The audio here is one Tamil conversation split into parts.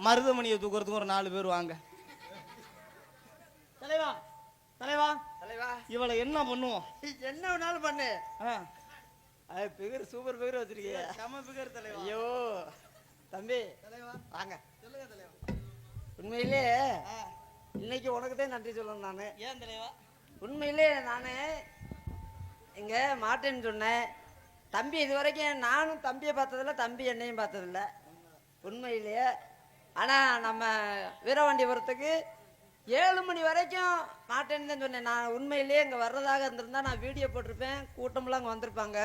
மருதமணியை தூக்குறதுக்கு ஒரு 4 பேர் வாங்க. தலைவா தலைவா தலைவா, இவளை என்ன பண்ணுவோம்? என்ன வேணாலும் பண்ணு. பிகர் சூப்பர் பிகர் வச்சிருக்கீங்க. செம பிகர் தலைவா. ஐயோ தம்பி தலைவா வாங்க. சொல்லுங்க தலைவா. உண்மையிலே இன்னைக்கு உனக்கு தான் நன்றி சொல்லணும். நான் ஏன் தலைவா? உண்மையிலே நான் இங்க மாட்டேன்னு சொன்னேன். தம்பி இது வரைக்கும் நானும் தம்பியை பார்த்ததில்ல, தம்பி என்னையும் பார்த்ததில்ல உண்மையிலேயே. ஆனால் நம்ம வீரவாண்டிபுரத்துக்கு 7 மணி வரைக்கும் மாட்டேன்னு தான் சொன்னேன். நான் உண்மையிலேயே இங்கே வர்றதாக இருந்திருந்தா நான் வீடியோ போட்டிருப்பேன், கூட்டமெல்லாம் அங்கே வந்திருப்பாங்க.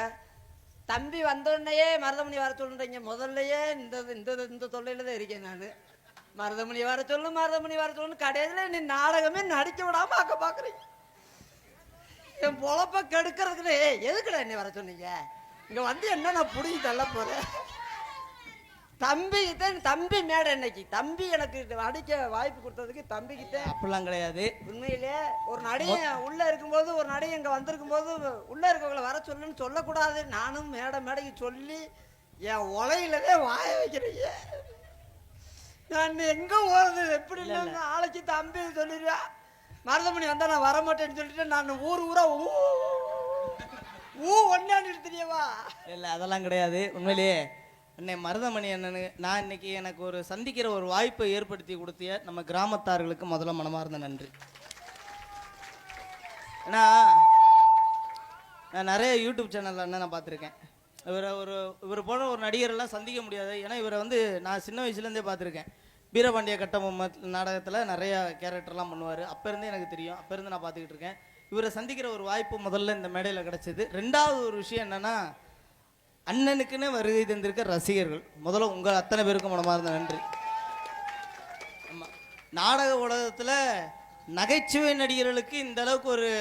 தம்பி வந்தோடனேயே மருதமணி வர சொல்லுறீங்க. முதல்லையே இந்த தொல்லையில் தான் இருக்கேன் நான். மருதமணி வர சொல்லு கடைசியில் நீ நாடகமே நடிக்க விடாம ஆக்க பார்க்குறீங்க. என் பொழப்ப கெடுக்கிறதுக்குன்னு எதுக்குடா என்னை வர சொன்னீங்க? இங்கே வந்து என்ன நான் பிடிச்சி தள்ள போகிறேன். தம்பி மேடை இன்னைக்கு தம்பி எனக்கு அடிக்க வாய்ப்பு கொடுத்ததுக்கு தம்பிக்கிட்ட அப்படிலாம் கிடையாது. உண்மையிலே ஒரு நடிகன் உள்ள இருக்கும்போது, ஒரு நடிகை இங்க வந்திருக்கும் போது உள்ள இருக்கவங்களை வர சொல்லுன்னு சொல்லக்கூடாது. நானும் மேடைக்கு சொல்லி என் உலையிலவே வாய வைக்கிறீங்க. நான் எங்க போறது? எப்படி நாளைக்கு தம்பி சொல்லிடுவா மருதமணி வந்தா நான் வரமாட்டேன்னு சொல்லிட்டு நான் ஊரா ஒன்னான்னு தெரியவா? இல்லை அதெல்லாம் கிடையாது. உண்மையிலேயே அன்னை மருதமணி அண்ணனு நான் இன்னைக்கு எனக்கு ஒரு சந்திக்கிற ஒரு வாய்ப்பை ஏற்படுத்தி கொடுத்திய நம்ம கிராமத்தார்களுக்கு முதல்ல மனமார்ந்த நன்றி. ஏன்னா நான் நிறைய யூடியூப் சேனலில் நான் பார்த்துருக்கேன். இவர் போன ஒரு நடிகரெல்லாம் சந்திக்க முடியாது. ஏன்னா இவரை வந்து நான் சின்ன வயசுலேருந்தே பார்த்துருக்கேன். வீரபாண்டிய கட்டபொம்மன் நாடகத்தில் நிறைய கேரக்டர்லாம் பண்ணுவார். அப்போ இருந்தே எனக்கு தெரியும். அப்போ இருந்து நான் பார்த்துக்கிட்டு இருக்கேன். இவரை சந்திக்கிற ஒரு வாய்ப்பு முதல்ல இந்த மேடையில் கிடச்சிது. ரெண்டாவது ஒரு விஷயம் என்னென்னா, அண்ணனுக்குன்னு வருகை தந்திருக்க ரசிகர்கள், முதல்ல உங்கள் அத்தனை பேருக்கும் மனமார்ந்த நன்றி. ஆமாம், நாடக உலகத்தில் நகைச்சுவை நடிகர்களுக்கு இந்த அளவுக்கு ஒரு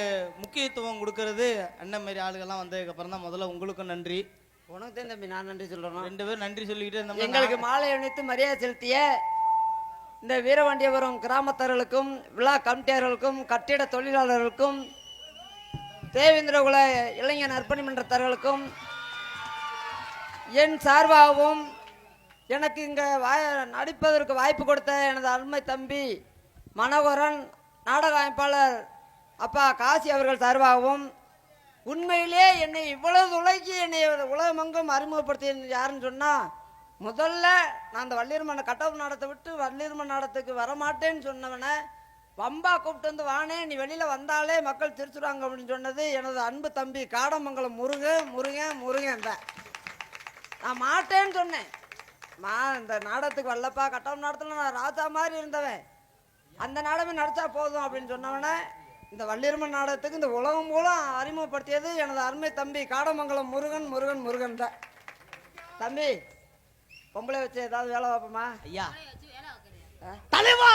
முக்கியத்துவம் கொடுக்கறது அண்ணன் மாரி ஆளுகள்லாம் வந்ததுக்கப்புறம் தான். முதல்ல உங்களுக்கும் நன்றி. உனக்கு தான் தம்பி நான் நன்றி சொல்கிறோம். 2 பேரும் நன்றி சொல்லிக்கிட்டே இருந்தோம். எங்களுக்கு மாலை அணித்து மரியாதை செலுத்திய இந்த வீரவாண்டியபுரம் கிராமத்தார்களுக்கும், விழா கமிட்டியாளர்களுக்கும், கட்டிட தொழிலாளர்களுக்கும், தேவேந்திரகுல இளைஞர் நற்பணி மன்றத்தார்களுக்கும் என் சார்பாகவும் எனக்கு இங்கே நடிப்பதற்கு வாய்ப்பு கொடுத்த எனது அருமை தம்பி மனோகரன், நாடக அமைப்பாளர் அப்பா காசி அவர்கள் சார்பாகவும், உண்மையிலே என்னை இவ்வளவு உலகி என்னை உலகமெங்கும் அறிமுகப்படுத்தி யாருன்னு சொன்னால், முதல்ல நான் அந்த வள்ளியர்மன் கட்டபொம்மன் நாடகத்தை விட்டு வள்ளியர்மன் நாடகத்துக்கு வரமாட்டேன்னு சொன்னவனை வம்பா கூப்பிட்டு வந்து வானே நீ வெளியில் வந்தாலே மக்கள் திருச்சுறாங்க அப்படின்னு சொன்னது எனது அன்பு தம்பி காடமங்கலம் முருகன் தான். நான் மாட்டேன்னு சொன்னேன். இந்த நாடகத்துக்கு வரலப்பா, கட்டபொம்மன் நாடகத்தில் நான் ராஜா மாதிரி இருந்தவன், அந்த நாடகமே நடிச்சா போதும் அப்படின்னு சொன்னவனே இந்த வள்ளியர்மன் நாடகத்துக்கு இந்த உலகம் மூலம் அறிமுகப்படுத்தியது எனது அருமை தம்பி காடமங்கலம் முருகன் தான். தம்பி பொம்பளை வச்சு ஏதாவது வேலை பார்ப்போமா? ஐயா தலைவா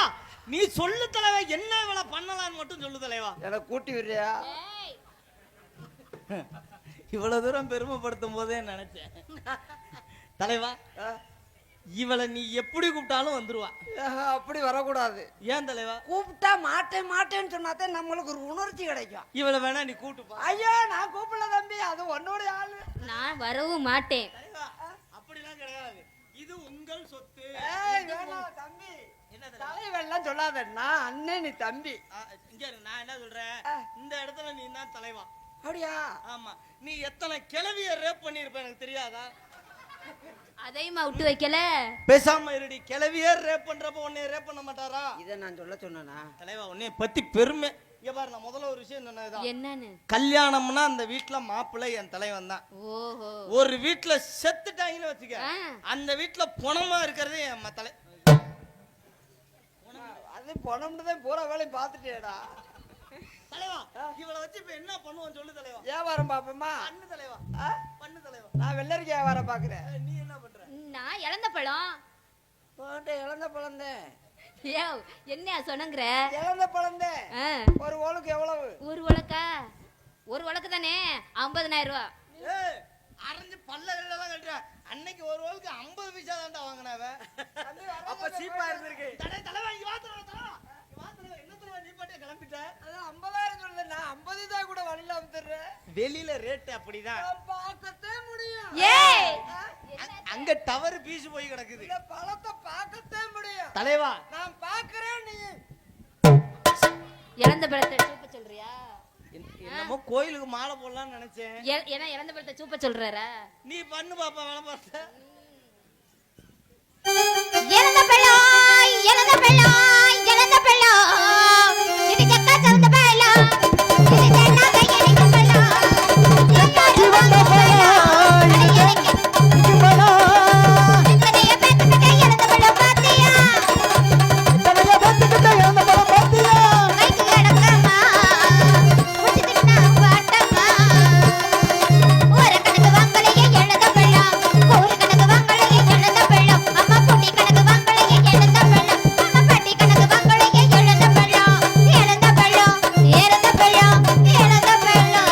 நீ சொல்லு தலைவா, என்ன வேலை பண்ணலான்னு மட்டும் சொல்லு தலைவா. எனக்கு கூட்டி விடுறியா? இவ்வளவு தூரம் பெருமைப்படுத்தும் போதே நினைச்சேன் தலைவா, இவளை நீ எப்படி கூப்பிட்டாலும் வந்துருவா. அப்படி வரக்கூடாது. ஏன் தலைவா? கூப்பிட்டா மாட்டேன்னு சொன்னாதான் நம்மளுக்கு ஒரு உணர்ச்சி கிடைக்கும். இவளை வேணா நீ கூப்பிட்டுப்பா. ஐயோ நான் கூப்பிடல தம்பி, அது உன்னோட ஆளு. நான் வரவும் மாட்டேன். அப்படிலாம் கிடையாது, இது உங்கள் சொத்து. தம்பி தலைவெல்லாம் சொல்லாதண்ணா, அண்ணன் நீ தம்பி. இங்க நான் என்ன சொல்றேன், இந்த இடத்துல நீ தான் தலைவா. அப்படியா? ஆமா. நீ எத்தனை கிழவிய ரேப் பண்ணிருப்ப எனக்கு தெரியாதா? அதையுமா விட்டு வைக்கல. பேசாம இருடி. கிழவியே ரேப் பண்றப்ப உன்னை ரேப் பண்ண மாட்டாரா? இதை நான் சொல்ல சொன்னா தலைவா உன்னை பத்தி பெருமை. இங்க பாரு, நான் முதல்ல ஒரு விஷயம் சொன்னதுதான். என்னன்னு? கல்யாணம்னா அந்த வீட்டுல மாப்பிள்ளை என் தலைவன் தான். ஓஹோ. ஒரு வீட்டுல செத்துட்டாங்கன்னு வச்சுக்க, அந்த வீட்டுல பணமா இருக்கிறது என் தலை. அது பணம்னு தான் பூரா வேலையும் பார்த்துட்டேடா தலைவா. இவளை வச்சு இப்ப என்ன பண்ணுவோம் சொல்லு தலைவா. வியாபாரம் பாப்போமா? பண்ணு தலைவா, பண்ணு தலைவா. நான் வெள்ளரிக்கை வியாபாரம் பாக்குறேன். நீ என்ன பண்ற? நான் இழந்த பழம். இழந்த பழம் தான். என்ன சொன்னங்கிற? இழந்த பழம் தான். ஒரு ஓலுக்கு எவ்வளவு? ஒரு உலக்கா? ஒரு உலக்கு தானே 50,000 ரூபாய். அரைஞ்சு பல்ல எல்லாம் கட்டுற. அன்னைக்கு ஒரு ஓலுக்கு 50 பைசா தான்டா வாங்கினாவ. அப்ப சீப்பா இருந்திருக்கு. தலைவா இங்க வா தலைவா. என்ன தலைவா நீ பாட்டே கிளம்பிட்ட? அது 50,000 சொல்றது, நான் 50 தான் கூட வழியில வந்துடுறேன். வெளியில ரேட் அப்படிதான். பார்க்கத்தே முடியும். ஏய் அங்க டவர் பீஸ் போய் கிடக்குது. இந்த பழத்தை பார்க்கத்தே முடியும். தலைவா நான் பாக்குறேன் நீ இறந்த பழத்தை சூப்ப சொல்றியா? என்னமோ கோயிலுக்கு மாலை போடலாம்னு நினைச்சேன். ஏன்னா இறந்த பழத்தை சூப்ப சொல்றாரா? நீ பண்ணு பாப்பா வேலை பார்த்த. இறந்த பழம் இறந்த பழம் இறந்த பழம் இது சக்கா சந்த பழம் இது தென்னாக இறந்த பழம் இது வந்த பழம் இது பழம் இத்தனைய பேத்துக்கிட்ட இறந்த பழம் பாத்தியா இத்தனைய பேத்துக்கிட்ட இறந்த பழம் பாத்தியா கைக்கு கிடக்கமா குடிச்சிட்டுனா வாட்டமா ஒரு கணக்கு வாங்கலையே இறந்த பழம் ஒரு கணக்கு வாங்கலையே இறந்த பழம் அம்மா பொடி கணக்கு வாங்கலையே இறந்த பழம் அம்மா பாட்டி கணக்கு வாங்கலையே இறந்த பழம் இறந்த பழம் இறந்த பழம் இறந்த பழம்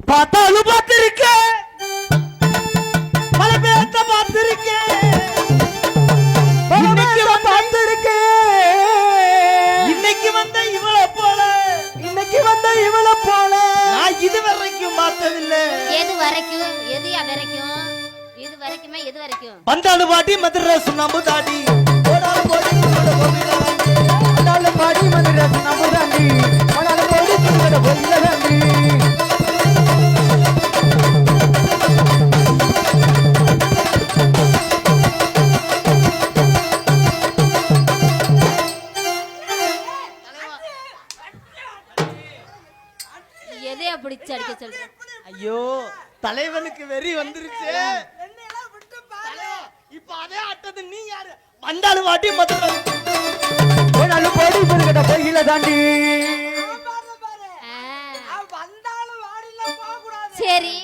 பார்த்தாலும் பார்த்திருக்கேன், பல பேர்த்த பார்த்திருக்கேன், இன்னைக்கு வந்த இவளை போல நான் இதுவரைக்கும் பார்த்ததில்லை. எது வரைக்கும் எதுயா வரைக்கும் இது வரைக்குமே எது வரைக்கும் பந்தாடு பாட்டி மதுரை சுண்ணாம்பு தாடி போடாலும் போடி உன்னோட கோவிலா வாங்கி. பந்தாலும் பாடி மதுரை சுண்ணாம்பு தாண்டி போனாலும் போடி உன்னோட கோவிலா தாண்டி. எதையா பிடிச்சு அடிக்க சொல்ற? ஐயோ தலைவனுக்கு வெறி வந்துருச்சு. என்னையெல்லாம் விட்டு பாரு தலைவா, இப்ப அதே ஆட்டது நீ யாரு? பந்தாடு பாட்டி மதுரை போனாலும் போடி உன்னோட கோவிலா தாண்டி. பாரு பாரு ஆ, அவன் வந்தாலும் வாடில போக கூடாது சரி